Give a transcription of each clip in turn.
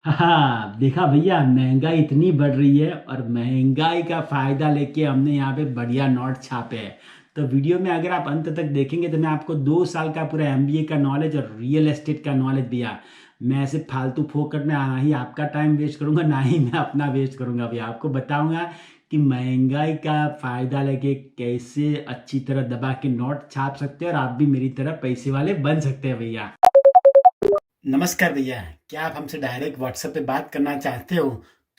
हाँ देखा भैया, महंगाई इतनी बढ़ रही है और महंगाई का फायदा लेके हमने यहाँ पे बढ़िया नोट छापे हैं। तो वीडियो में अगर आप अंत तक देखेंगे तो मैं आपको 2 साल का पूरा एमबीए का नॉलेज और रियल एस्टेट का नॉलेज दिया। मैं ऐसे फालतू फोकट में ना ही आपका टाइम वेस्ट करूंगा ना ही मैं अपना वेस्ट करूंगा भैया। आपको बताऊंगा कि महंगाई का फायदा लेके कैसे अच्छी तरह दबा के नोट छाप सकते हैं और आप भी मेरी तरह पैसे वाले बन सकते हैं भैया। नमस्कार भैया, क्या आप हमसे डायरेक्ट व्हाट्सएप पे बात करना चाहते हो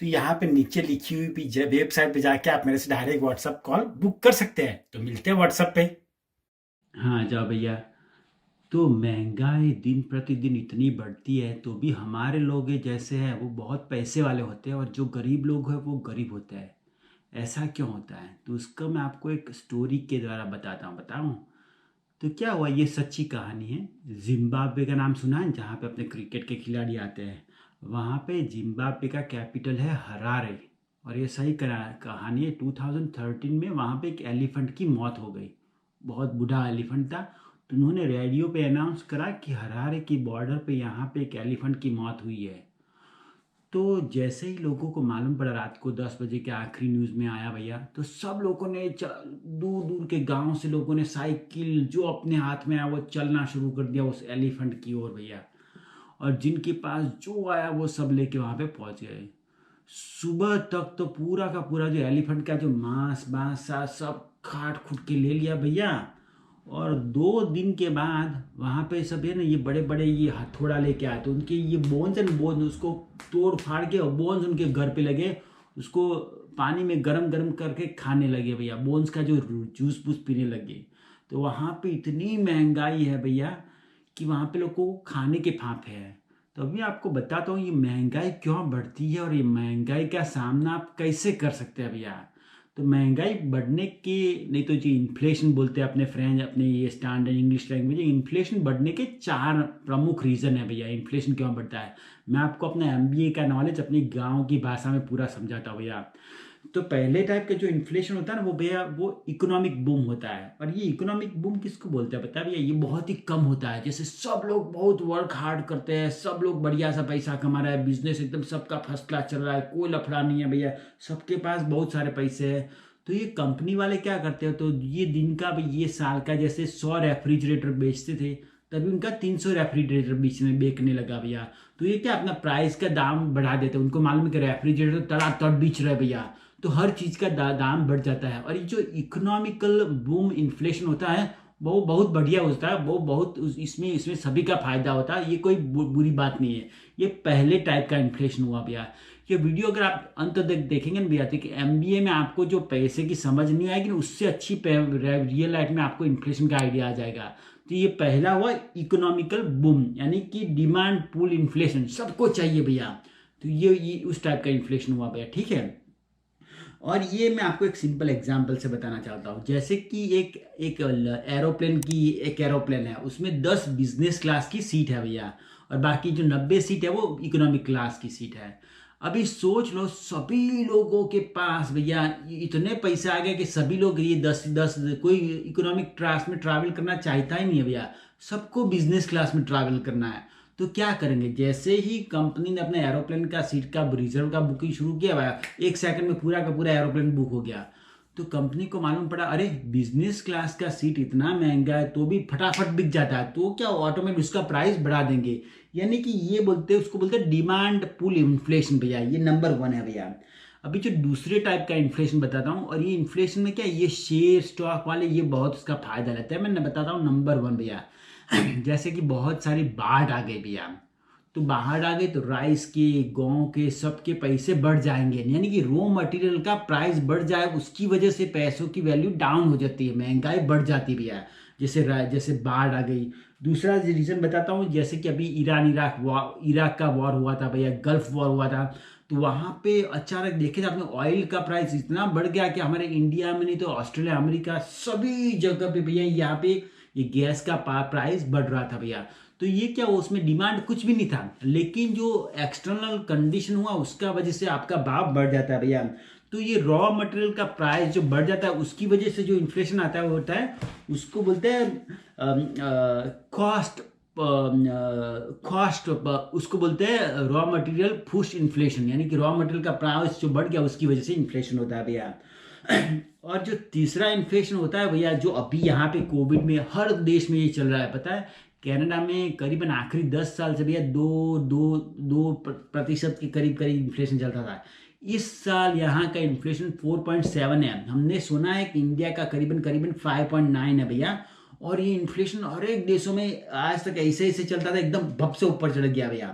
तो यहाँ पे नीचे लिखी हुई वेबसाइट पे जाके आप मेरे से डायरेक्ट व्हाट्सएप कॉल बुक कर सकते हैं। तो मिलते हैं व्हाट्सएप पे। हाँ जाओ भैया। तो महंगाई दिन प्रतिदिन इतनी बढ़ती है तो भी हमारे लोग ये जैसे हैं वो बहुत पैसे वाले होते हैं और जो गरीब लोग हैं वो गरीब होते हैं। ऐसा क्यों होता है तो उसका मैं आपको एक स्टोरी के द्वारा बताता हूँ। बताऊँ तो क्या हुआ, ये सच्ची कहानी है। जिम्बाब्वे का नाम सुना है, जहाँ पे अपने क्रिकेट के खिलाड़ी आते हैं। वहाँ पे जिम्बाब्वे का कैपिटल है हरारे। और ये सही कहानी है। 2013 में वहाँ पे एक एलिफेंट की मौत हो गई। बहुत बूढ़ा एलिफेंट था। तो उन्होंने रेडियो पे अनाउंस करा कि हरारे की बॉर्डर पे यहाँ पे एक एलिफेंट की मौत हुई है। तो जैसे ही लोगों को मालूम पड़ा, रात को 10 बजे के आखिरी न्यूज़ में आया भैया, तो सब लोगों ने दूर दूर के गांव से लोगों ने साइकिल जो अपने हाथ में आया वो चलना शुरू कर दिया उस एलिफेंट की ओर भैया। और जिनके पास जो आया वो सब लेके वहां पे पहुंच गए। सुबह तक तो पूरा का पूरा जो एलिफेंट का जो मांस बांस था सब काट खूट के ले लिया भैया। और 2 दिन के बाद वहाँ पे सब है ना, ये बड़े बड़े ये हथौड़ा लेके आए तो उनके ये बोन्स एंड बोन्स उसको तोड़ फाड़ के और बोन्स उनके घर पे लगे। उसको पानी में गरम गरम करके खाने लगे भैया, बोन्स का जो जूस वूस पीने लगे। तो वहाँ पे इतनी महंगाई है भैया कि वहाँ पे लोग को खाने के फांफे हैं। तो अभी आपको बताता हूँ ये महंगाई क्यों बढ़ती है और ये महंगाई का सामना आप कैसे कर सकते हैं भैया। तो महंगाई बढ़ने के, नहीं तो जी इन्फ्लेशन बोलते हैं अपने फ्रेंड, अपने ये स्टैंडर्ड इंग्लिश लैंग्वेज, इन्फ्लेशन बढ़ने के 4 प्रमुख रीज़न है भैया। इन्फ्लेशन क्यों बढ़ता है मैं आपको अपना एमबीए का नॉलेज अपनी गांव की भाषा में पूरा समझाता हूँ भैया। तो पहले टाइप का जो इन्फ्लेशन होता है ना वो भैया वो इकोनॉमिक बूम होता है। और ये इकोनॉमिक बूम किसको बोलते हैं पता है भैया, ये बहुत ही कम होता है। जैसे सब लोग बहुत वर्क हार्ड करते हैं, सब लोग बढ़िया सा पैसा कमा रहा है, बिजनेस एकदम सबका फर्स्ट क्लास चल रहा है, कोई लफड़ा नहीं है भैया, सबके पास बहुत सारे पैसे हैं। तो ये कंपनी वाले क्या करते हैं, तो ये दिन का भाई ये साल का जैसे 100 रेफ्रिजरेटर बेचते थे, तभी उनका 300 रेफ्रिजरेटर बीच में बेचने लगा भैया। तो ये क्या अपना प्राइस का दाम बढ़ा देते हैं, उनको मालूम है कि रेफ्रिजरेटर तड़ातड़ बेच रहे हैं भैया। तो हर चीज का दाम बढ़ जाता है। और ये जो इकोनॉमिकल बूम इन्फ्लेशन होता है वो बहुत बढ़िया होता है, वो बहुत इसमें इसमें सभी का फायदा होता है, ये कोई बुरी बात नहीं है। ये पहले टाइप का इन्फ्लेशन हुआ भैया। ये वीडियो अगर आप अंत तक देखेंगे ना भैया, कि एमबीए में आपको जो पैसे की समझ नहीं आएगी ना, उससे अच्छी रियल लाइफ में आपको इन्फ्लेशन का आइडिया आ जाएगा। तो ये पहला हुआ इकोनॉमिकल बूम, यानी कि डिमांड पुल इन्फ्लेशन, सबको चाहिए भैया। तो ये उस टाइप का इन्फ्लेशन हुआ भैया, ठीक है। और ये मैं आपको एक सिंपल एग्जांपल से बताना चाहता हूँ। जैसे कि एक एक एरोप्लेन की एक एरोप्लेन है, उसमें 10 बिजनेस क्लास की सीट है भैया, और बाकी जो 90 सीट है वो इकोनॉमिक क्लास की सीट है। अभी सोच लो सभी लोगों के पास भैया इतने पैसे आ गए कि सभी लोग ये 10 10 कोई इकोनॉमिक क्लास में ट्रैवल करना चाहता ही नहीं है भैया, सबको बिजनेस क्लास में ट्रैवल करना है। तो क्या करेंगे, जैसे ही कंपनी ने अपने एरोप्लेन का सीट का रिजर्व का बुकिंग शुरू किया भाई, 1 सेकंड में पूरा का पूरा एरोप्लेन बुक हो गया। तो कंपनी को मालूम पड़ा अरे बिजनेस क्लास का सीट इतना महंगा है तो भी फटाफट बिक जाता है, तो क्या ऑटोमेटिक उसका प्राइस बढ़ा देंगे। यानी कि ये बोलते हैं, उसको बोलते हैं डिमांड पुल इन्फ्लेशन भैया, ये नंबर 1 है भैया। अभी जो दूसरे टाइप का इन्फ्लेशन बताता हूँ, और ये इन्फ्लेशन में क्या ये शेयर स्टॉक वाले ये बहुत उसका फायदा लेते हैं। मैं बताता हूँ नंबर 1 भैया। जैसे कि बहुत सारी बाढ़ आ गई भैया, तो बाहर आ गए तो राइस के गांव के सबके पैसे बढ़ जाएंगे, यानी कि रॉ मटेरियल का प्राइस बढ़ जाए, उसकी वजह से पैसों की वैल्यू डाउन हो जाती है, महंगाई बढ़ जाती है भैया। जैसे बाढ़ आ गई। दूसरा रीजन बताता हूँ, जैसे कि अभी इराक का वॉर हुआ था भैया, गल्फ वॉर हुआ था। तो वहां पे अचानक देखे तो आपने ऑयल का प्राइस इतना बढ़ गया कि हमारे इंडिया में नहीं तो ऑस्ट्रेलिया अमेरिका सभी जगह पे भैया यहाँ पे ये गैस का प्राइस बढ़ रहा था भैया। तो ये क्या हुआ, उसमें डिमांड कुछ भी नहीं था, लेकिन जो एक्सटर्नल कंडीशन हुआ उसका वजह से आपका भाव बढ़ जाता है भैया। तो ये रॉ मटेरियल का प्राइस जो बढ़ जाता है उसकी वजह से जो इन्फ्लेशन आता है वो होता है, उसको बोलते हैं कॉस्ट कॉस्ट, उसको बोलते हैं रॉ मटेरियल पुश इन्फ्लेशन, यानी कि रॉ मटेरियल का प्राइस जो बढ़ गया उसकी वजह से इन्फ्लेशन होता है भैया। और जो तीसरा इन्फ्लेशन होता है भैया, जो अभी यहाँ पे कोविड में हर देश में ये चल रहा है, पता है कनाडा में करीबन आखिरी 10 साल से भैया 2% के करीब करीब इन्फ्लेशन चलता था। इस साल यहाँ का इन्फ्लेशन 4.7 है। हमने सुना है कि इंडिया का करीबन करीबन 5.9 है भैया। और ये इन्फ्लेशन हर एक देशों में आज तक ऐसे ऐसे चलता था, एकदम भप से ऊपर चढ़ गया भैया।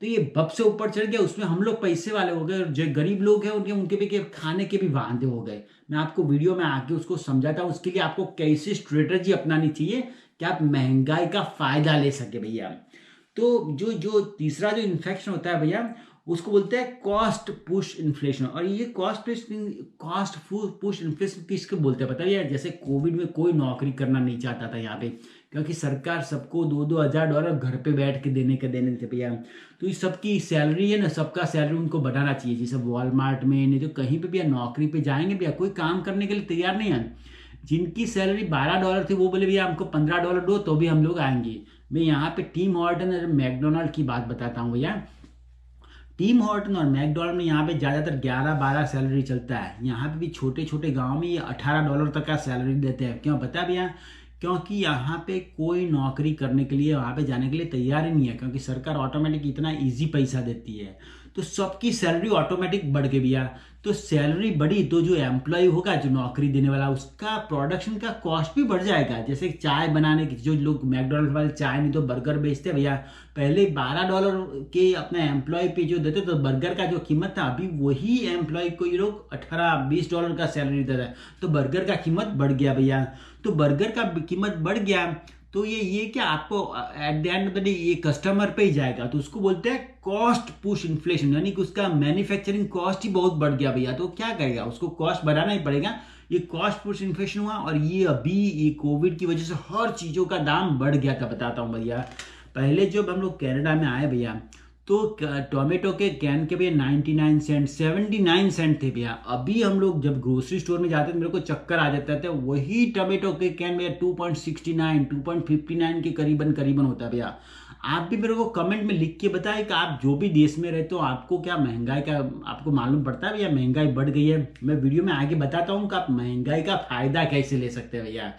तो ये भप से ऊपर चढ़ गया, उसमें हम लोग पैसे वाले हो गए और जो गरीब लोग हैं उनके भी खाने के भी वांदे हो गए। मैं आपको वीडियो में आके उसको समझाता हूँ उसके लिए आपको कैसी स्ट्रेटेजी अपनानी चाहिए कि आप महंगाई का फायदा ले सके भैया। तो जो जो तीसरा जो इन्फ्लेशन होता है भैया, उसको बोलते हैं कॉस्ट पुश इन्फ्लेशन। और ये कॉस्ट पुश इन्फ्लेशन किसको बोलते हैं पता है यार? जैसे कोविड में कोई नौकरी करना नहीं चाहता था यहाँ पे, क्योंकि सरकार सबको $2,000 घर पे बैठ के देने थे भैया। तो इस सबकी सैलरी है ना, सबका सैलरी उनको बढ़ाना चाहिए। जैसे वॉलमार्ट में नहीं तो कहीं पे भैया नौकरी पे जाएंगे भैया, कोई काम करने के लिए तैयार नहीं है। जिनकी सैलरी $12 थी वो बोले भैया हमको $15 दो तो भी हम लोग आएंगे। मैं यहाँ पे टीम हॉर्टन और मैकडोनल्ड की बात बताता हूँ भैया। टीम हॉर्टन और मैकडोनल्ड में यहाँ पे ज़्यादातर 11-12 सैलरी चलता है। यहाँ पे भी छोटे छोटे गांव में ये $18 तक का सैलरी देते हैं। क्यों पता है भैया? क्योंकि यहाँ पे कोई नौकरी करने के लिए वहाँ पे जाने के लिए तैयार ही नहीं है, क्योंकि सरकार ऑटोमेटिक इतना इजी पैसा देती है। तो सबकी सैलरी ऑटोमेटिक बढ़ गई भैया। तो सैलरी बढ़ी तो जो एम्प्लॉय होगा, जो नौकरी देने वाला, उसका प्रोडक्शन का कॉस्ट भी बढ़ जाएगा। जैसे चाय बनाने की, जो लोग मैकडोनल्ड वाले चाय नहीं तो बर्गर बेचते भैया, पहले $12 के अपने एम्प्लॉय पे जो देते तो बर्गर का जो कीमत था, अभी वही एम्प्लॉय को ये लोग $18-20 का सैलरी देता है। तो बर्गर का कीमत बढ़ गया भैया। तो बर्गर का कीमत बढ़ गया तो ये क्या आपको at the end of the day ये कस्टमर पे ही जाएगा। तो उसको बोलते हैं कॉस्ट पुश इन्फ्लेशन, यानी कि उसका मैन्युफैक्चरिंग कॉस्ट ही बहुत बढ़ गया भैया। तो क्या करेगा? उसको कॉस्ट बढ़ाना ही पड़ेगा। ये कॉस्ट पुश इन्फ्लेशन हुआ और ये अभी ये कोविड की वजह से हर चीज़ों का दाम बढ़ गया था। बताता हूँ भैया, पहले जब हम लोग कनाडा में आए भैया तो टोमेटो के कैन के भैया 99 सेंट 79 सेंट थे भैया। अभी हम लोग जब ग्रोसरी स्टोर में जाते थे मेरे को चक्कर आ जाता था, वही टोमेटो के कैन भैया 2.69 2.59 के करीबन होता है भैया। आप भी मेरे को कमेंट में लिख के बताएं कि आप जो भी देश में रहते हो आपको क्या महंगाई का आपको मालूम पड़ता है भैया? महंगाई बढ़ गई है। मैं वीडियो में आगे बताता हूँ कि आप महंगाई का फायदा कैसे ले सकते हैं भैया।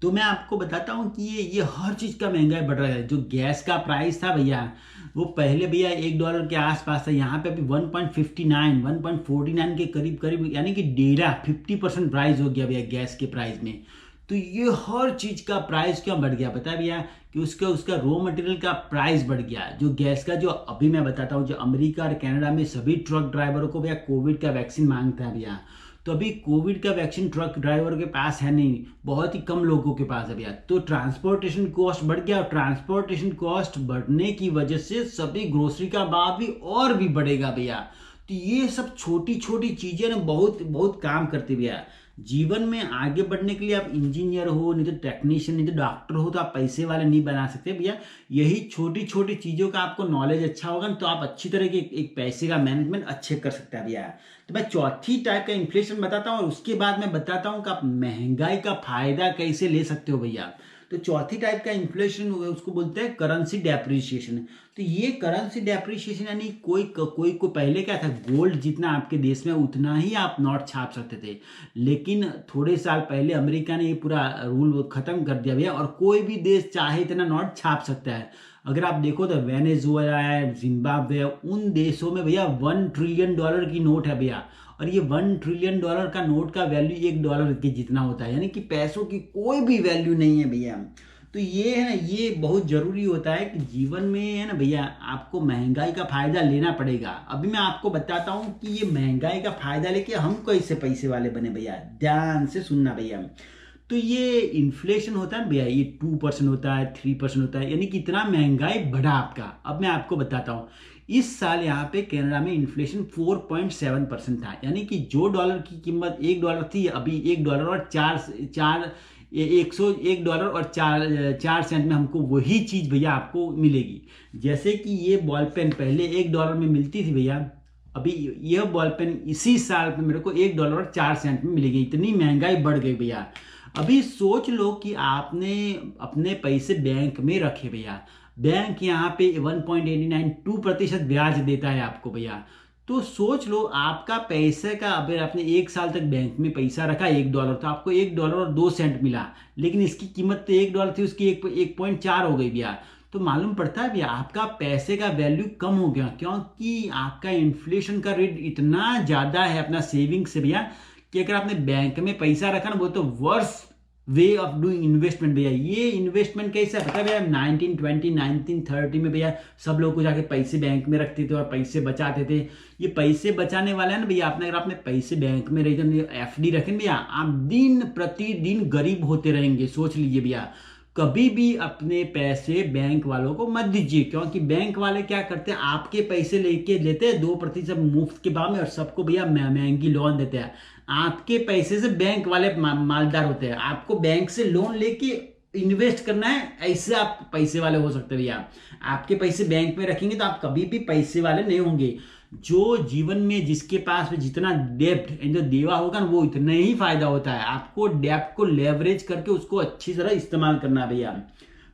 तो मैं आपको बताता हूँ कि ये हर चीज़ का महंगाई बढ़ रहा है। जो गैस का प्राइस था भैया वो पहले भैया $1 के आसपास था, यहाँ पे अभी 1.59 1.49 के करीब करीब, यानी कि 50% प्राइस हो गया भैया गैस के प्राइस में। तो ये हर चीज़ का प्राइस क्यों बढ़ गया पता है भैया? कि उसका रॉ मटेरियल का प्राइस बढ़ गया। जो गैस का, जो अभी मैं बताता हूँ, जो अमेरिका और कनाडा में सभी ट्रक ड्राइवरों को भैया कोविड का वैक्सीन मांगता है भैया। तो अभी कोविड का वैक्सीन ट्रक ड्राइवर के पास है नहीं, बहुत ही कम लोगों के पास है भैया। तो ट्रांसपोर्टेशन कॉस्ट बढ़ गया और ट्रांसपोर्टेशन कॉस्ट बढ़ने की वजह से सभी ग्रोसरी का भाव भी और भी बढ़ेगा भैया। तो ये सब छोटी छोटी चीजें ना बहुत बहुत काम करती भैया। जीवन में आगे बढ़ने के लिए आप इंजीनियर हो, नहीं तो टेक्नीशियन, नहीं तो डॉक्टर हो, तो आप पैसे वाले नहीं बना सकते भैया। यही छोटी छोटी चीज़ों का आपको नॉलेज अच्छा होगा तो आप अच्छी तरह के एक पैसे का मैनेजमेंट अच्छे कर सकते हैं भैया। तो मैं चौथी टाइप का इन्फ्लेशन बताता हूँ और उसके बाद मैं बताता हूँ कि आप महंगाई का फायदा कैसे ले सकते हो भैया। तो चौथी टाइप का इन्फ्लेशन उसको बोलते हैं करेंसी डेप्रिसिएशन। तो ये करेंसी डेप्रिसिएशन यानी कोई को पहले क्या था, गोल्ड जितना आपके देश में उतना ही आप नोट छाप सकते थे, लेकिन थोड़े साल पहले अमेरिका ने ये पूरा रूल खत्म कर दिया भैया और कोई भी देश चाहे इतना नोट छाप सकता है। अगर आप देखो तो वेनेजुएला है, जिम्बाब्वे है, उन देशों में भैया $1 ट्रिलियन की नोट है भैया। और ये $1 ट्रिलियन का नोट का वैल्यू $1 के जितना होता है, यानी कि पैसों की कोई भी वैल्यू नहीं है भैया। तो ये है ना, ये बहुत जरूरी होता है कि जीवन में है ना भैया आपको महंगाई का फायदा लेना पड़ेगा। अभी मैं आपको बताता हूँ कि ये महंगाई का फायदा लेके हम कैसे पैसे वाले बने भैया। ध्यान से सुनना भैया। तो ये इन्फ्लेशन होता है भैया, ये 2% होता है, 3% होता है, यानी कि इतना महंगाई बढ़ा आपका। अब मैं आपको बताता हूँ, इस साल यहाँ पे कनाडा में इन्फ्लेशन 4.7% था, यानी कि जो डॉलर की कीमत $1 थी अभी $1 और 4 सेंट में हमको वही चीज़ भैया आपको मिलेगी। जैसे कि ये बॉल पेन पहले $1 में मिलती थी भैया, अभी यह बॉल पेन इसी साल में मेरे को $1 और 4 सेंट में मिलेगी। इतनी महंगाई बढ़ गई भैया। अभी सोच लो कि आपने अपने पैसे बैंक में रखे भैया, बैंक यहाँ पे 1.892% ब्याज देता है आपको भैया। तो सोच लो आपका पैसे का, अगर आपने 1 साल तक बैंक में पैसा रखा $1, तो आपको $1.02 मिला, लेकिन इसकी कीमत तो $1 थी, उसकी 1.4 हो गई भैया। तो मालूम पड़ता है भैया आपका पैसे का वैल्यू कम हो गया, क्योंकि आपका इन्फ्लेशन का रेट इतना ज्यादा है अपना सेविंग से भैया, कि अगर आपने बैंक में पैसा रखा ना, वो तो worse way of doing investment भैया। ये इन्वेस्टमेंट कैसा पता है भैया, 1920 1930 में भैया सब लोग को जाके पैसे बैंक में रखते थे और पैसे बचाते थे। ये पैसे बचाने वाला है ना भैया, आपने अगर आपने पैसे बैंक में रहे, एफडी रखें भैया, आप दिन प्रतिदिन गरीब होते रहेंगे। सोच लीजिए भैया, कभी भी अपने पैसे बैंक वालों को मत दीजिए, क्योंकि बैंक वाले क्या करते हैं, आपके पैसे लेके लेते हैं 2% मुफ्त के भाव में, और सबको भैया महंगी लोन देते हैं। आपके पैसे से बैंक वाले मालदार होते हैं। आपको बैंक से लोन लेके इन्वेस्ट करना है, ऐसे आप पैसे वाले हो सकते हैं भैया। आपके पैसे बैंक में रखेंगे तो आप कभी भी पैसे वाले नहीं होंगे। जो जीवन में जिसके पास जितना डेप्ट जो देवा होगा ना, वो इतना ही फायदा होता है। आपको डेप्ट को लेवरेज करके उसको अच्छी तरह इस्तेमाल करना है भैया।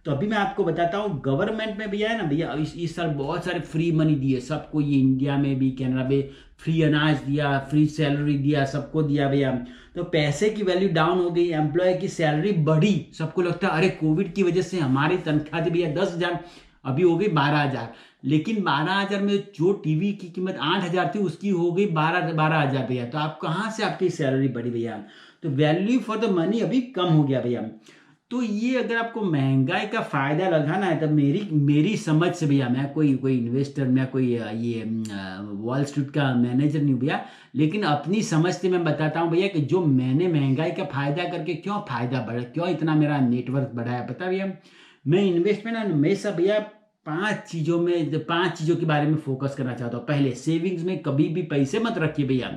तो अभी मैं आपको बताता हूँ, गवर्नमेंट में भैया है ना भैया, इस साल बहुत सारे फ्री मनी दिए सबको, ये इंडिया में भी कनाडा में फ्री अनाज दिया, फ्री सैलरी दिया, सबको दिया भैया। तो पैसे की वैल्यू डाउन हो गई, एम्प्लॉय की सैलरी बढ़ी, सबको लगता है अरे कोविड की वजह से हमारी तनख्वाह थी भैया 10,000, अभी हो गई 12,000। लेकिन 12,000 में जो टीवी की कीमत 8,000 थी, उसकी हो गई 12,000 भैया। तो आप कहाँ से आपकी सैलरी बढ़ी भैया? तो वैल्यू फॉर द मनी अभी कम हो गया भैया। तो ये अगर आपको महंगाई का फायदा लगाना है, तब मेरी समझ से भैया, मैं कोई इन्वेस्टर, मैं कोई ये वॉल स्ट्रीट का मैनेजर नहीं हूँ भैया, लेकिन अपनी समझ से मैं बताता हूँ भैया कि जो मैंने महंगाई का फायदा करके क्यों फायदा बढ़ा, क्यों इतना मेरा नेटवर्क बढ़ा है पता भैया। मैं इन्वेस्टमेंट हमेशा भैया 5 चीजों के बारे में फोकस करना चाहता हूँ। पहले, सेविंग्स में कभी भी पैसे मत रखिए भैया।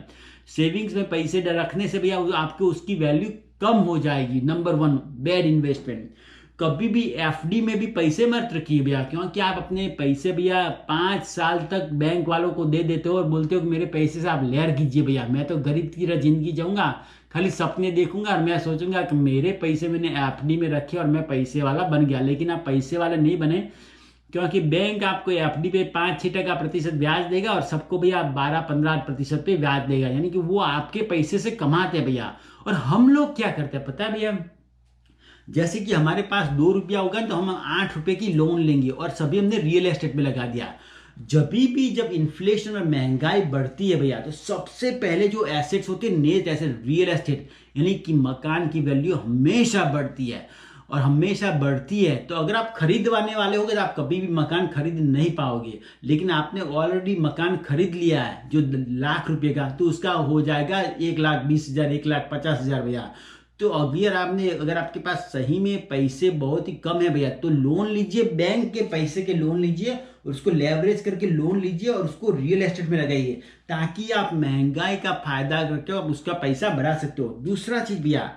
सेविंग्स में पैसे रखने से भैया आपको उसकी वैल्यू कम हो जाएगी। Number 1 bad investment. कभी भी एफडी में भी पैसे मत रखिए भैया, क्योंकि आप अपने पैसे भैया 5 साल तक बैंक वालों को दे देते हो और बोलते हो कि मेरे पैसे से आप लेयर कीजिए भैया, मैं तो गरीब की तरह जिंदगी जाऊंगा, खाली सपने देखूंगा और मैं सोचूंगा कि मेरे पैसे मैंने एफडी में रखे और मैं पैसे वाला बन गया। लेकिन आप पैसे वाला नहीं बने, क्योंकि बैंक आपको एफडी पे 5-6% ब्याज देगा और सबको भैया 12-15% पे ब्याज देगा, यानी कि वो आपके पैसे से कमाते हैं भैया। और हम लोग क्या करते हैं पता है भैया, जैसे कि हमारे पास 2 रुपया होगा तो हम 8 रुपए की लोन लेंगे और सभी हमने रियल एस्टेट में लगा दिया। जब इन्फ्लेशन और महंगाई बढ़ती है भैया, तो सबसे पहले जो एसेट्स होते हैं, नेट एसेट, रियल एस्टेट, यानी कि मकान की वैल्यू हमेशा बढ़ती है और हमेशा बढ़ती है। तो अगर आप खरीदवाने वाले होगे तो आप कभी भी मकान खरीद नहीं पाओगे। लेकिन आपने ऑलरेडी मकान खरीद लिया है जो लाख रुपए का, तो उसका हो जाएगा 1,20,000, 1,50,000 भैया। तो अगर आपके पास सही में पैसे बहुत ही कम है भैया, तो लोन लीजिए, बैंक के पैसे के लोन लीजिए, उसको लेवरेज करके लोन लीजिए और उसको रियल एस्टेट में लगाइए, ताकि आप महंगाई का फायदा करके आप उसका पैसा बढ़ा सकते हो। दूसरा चीज भैया,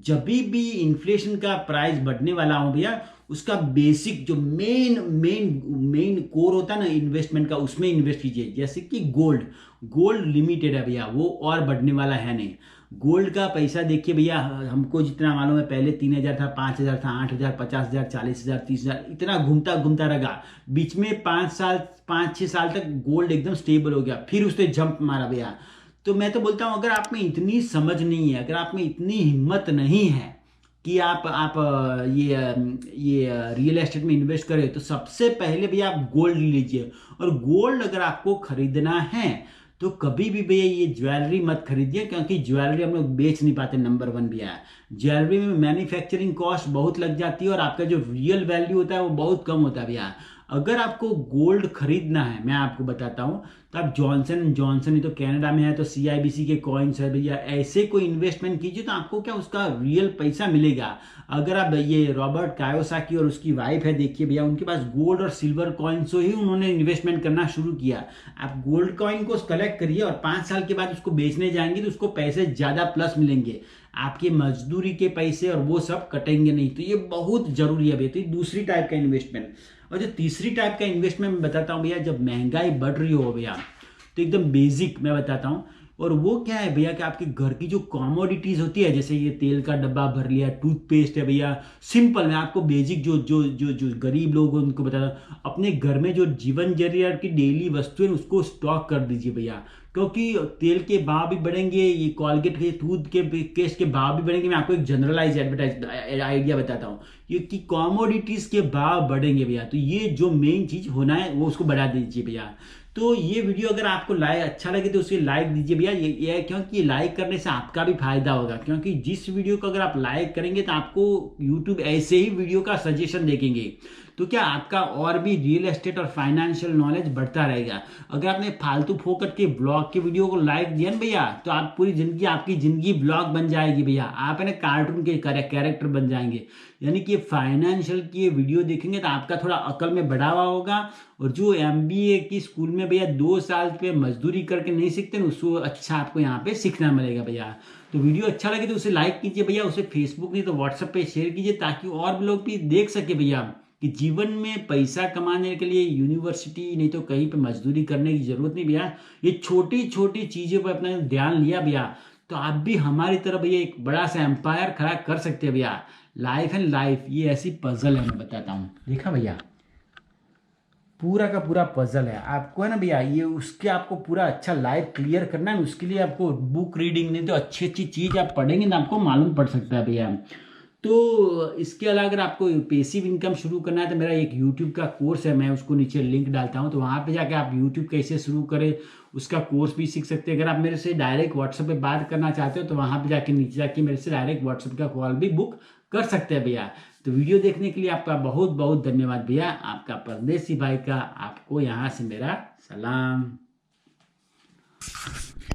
जब भी इन्फ्लेशन का प्राइस बढ़ने वाला हो भैया, उसका बेसिक जो मेन कोर होता है ना इन्वेस्टमेंट का, उसमें इन्वेस्ट कीजिए। जैसे कि गोल्ड लिमिटेड है भैया, वो और बढ़ने वाला है नहीं। गोल्ड का पैसा देखिए भैया, हमको जितना मालूम है, पहले 3,000 था, 5,000 था, 8,000, 50,000, 40,000, 30,000, इतना घूमता रहा। बीच में 5-6 साल तक गोल्ड एकदम स्टेबल हो गया, फिर उसने जंप मारा भैया। तो मैं तो बोलता हूं, अगर आप में इतनी समझ नहीं है, अगर आप में इतनी हिम्मत नहीं है कि आप ये रियल एस्टेट में इन्वेस्ट करें, तो सबसे पहले भैया आप गोल्ड लीजिए। और गोल्ड अगर आपको खरीदना है तो कभी भी भैया ये ज्वेलरी मत खरीदिए, क्योंकि ज्वेलरी हम लोग बेच नहीं पाते। नंबर 1 भैया, ज्वेलरी में मैन्युफैक्चरिंग कॉस्ट बहुत लग जाती है और आपका जो रियल वैल्यू होता है वो बहुत कम होता है भैया। अगर आपको गोल्ड खरीदना है, मैं आपको बताता हूं, तो आप जॉनसन एंड जॉनसन, तो कनाडा में है, तो CIBC के कॉइन्स है भैया, ऐसे कोई इन्वेस्टमेंट कीजिए तो आपको क्या उसका रियल पैसा मिलेगा। अगर आप ये रॉबर्ट कायोसाकी और उसकी वाइफ है, देखिए भैया, उनके पास गोल्ड और सिल्वर कॉइन से ही उन्होंने इन्वेस्टमेंट करना शुरू किया। आप गोल्ड कॉइन को कलेक्ट करिए और 5 साल के बाद उसको बेचने जाएंगे तो उसको पैसे ज्यादा प्लस मिलेंगे, आपके मजदूरी के पैसे और वो सब कटेंगे नहीं। तो ये बहुत जरूरी है भैया। तो दूसरी टाइप का इन्वेस्टमेंट। और जो तीसरी टाइप का इन्वेस्टमेंट मैं बताता हूँ भैया, जब महंगाई बढ़ रही हो भैया, तो एकदम बेसिक मैं बताता हूँ, और वो क्या है भैया कि आपके घर की जो कॉमोडिटीज होती है, जैसे ये तेल का डब्बा भर लिया, टूथपेस्ट है भैया, सिंपल मैं आपको बेसिक जो जो जो जो गरीब लोग हैं उनको बता रहा हूँ, अपने घर में जो जीवन जरूरियात की डेली वस्तुएं उसको स्टॉक कर दीजिए भैया। क्योंकि तेल के भाव भी बढ़ेंगे, ये कॉलगेट के टूथ के पेस्ट के भाव भी बढ़ेंगे। मैं आपको एक जनरलाइज एडवर्टाइज आइडिया बताता हूँ, ये कि कॉमोडिटीज के भाव बढ़ेंगे भैया, तो ये जो मेन चीज होना है वो उसको बढ़ा दीजिए भैया। तो ये वीडियो अगर आपको अच्छा लगे तो उसे लाइक दीजिए भैया। ये क्योंकि लाइक करने से आपका भी फायदा होगा, क्योंकि जिस वीडियो को अगर आप लाइक करेंगे तो आपको यूट्यूब ऐसे ही वीडियो का सजेशन देखेंगे, तो क्या आपका और भी रियल एस्टेट और फाइनेंशियल नॉलेज बढ़ता रहेगा। अगर आपने फालतू फोकट के ब्लॉग के वीडियो को लाइक दिया ना भैया, तो आप पूरी जिंदगी, आपकी जिंदगी ब्लॉग बन जाएगी भैया, आप है ना कार्टून के कैरेक्टर बन जाएंगे। यानी कि फाइनेंशियल की ये वीडियो देखेंगे तो आपका थोड़ा अकल में बढ़ावा होगा। और जो एमबीए की स्कूल में भैया 2 साल पे मजदूरी करके नहीं सीखते ना, उसको अच्छा आपको यहाँ पे सीखना मिलेगा भैया। तो वीडियो अच्छा लगे तो उसे लाइक कीजिए भैया, उसे फेसबुक नहीं तो व्हाट्सएप पे शेयर कीजिए, ताकि और भी लोग भी देख सके भैया कि जीवन में पैसा कमाने के लिए यूनिवर्सिटी नहीं तो कहीं पे मजदूरी करने की जरूरत नहीं भैया। ये छोटी छोटी चीजों पर अपना ध्यान लिया भैया तो आप भी हमारी तरह भैया एक बड़ा सा एम्पायर खड़ा कर सकते हैं भैया। लाइफ एंड लाइफ ये ऐसी पजल है, मैं बताता हूँ, देखा भैया, पूरा का पूरा पजल है। आपको है ना भैया, ये उसके आपको पूरा अच्छा लाइफ क्लियर करना है, उसके लिए आपको बुक रीडिंग नहीं तो अच्छी अच्छी चीज आप पढ़ेंगे ना, आपको मालूम पड़ सकता है भैया। तो इसके अलावा अगर आपको पैसिव इनकम शुरू करना है तो मेरा एक यूट्यूब का कोर्स है, मैं उसको नीचे लिंक डालता हूँ, तो वहाँ पे जाके आप यूट्यूब कैसे शुरू करें उसका कोर्स भी सीख सकते हैं। अगर आप मेरे से डायरेक्ट व्हाट्सएप पे बात करना चाहते हो तो वहाँ पे जाके नीचे जाके मेरे से डायरेक्ट व्हाट्सएप का कॉल भी बुक कर सकते हैं भैया। तो वीडियो देखने के लिए आपका बहुत बहुत धन्यवाद भैया। आपका परदेसी भाई का आपको यहाँ से मेरा सलाम।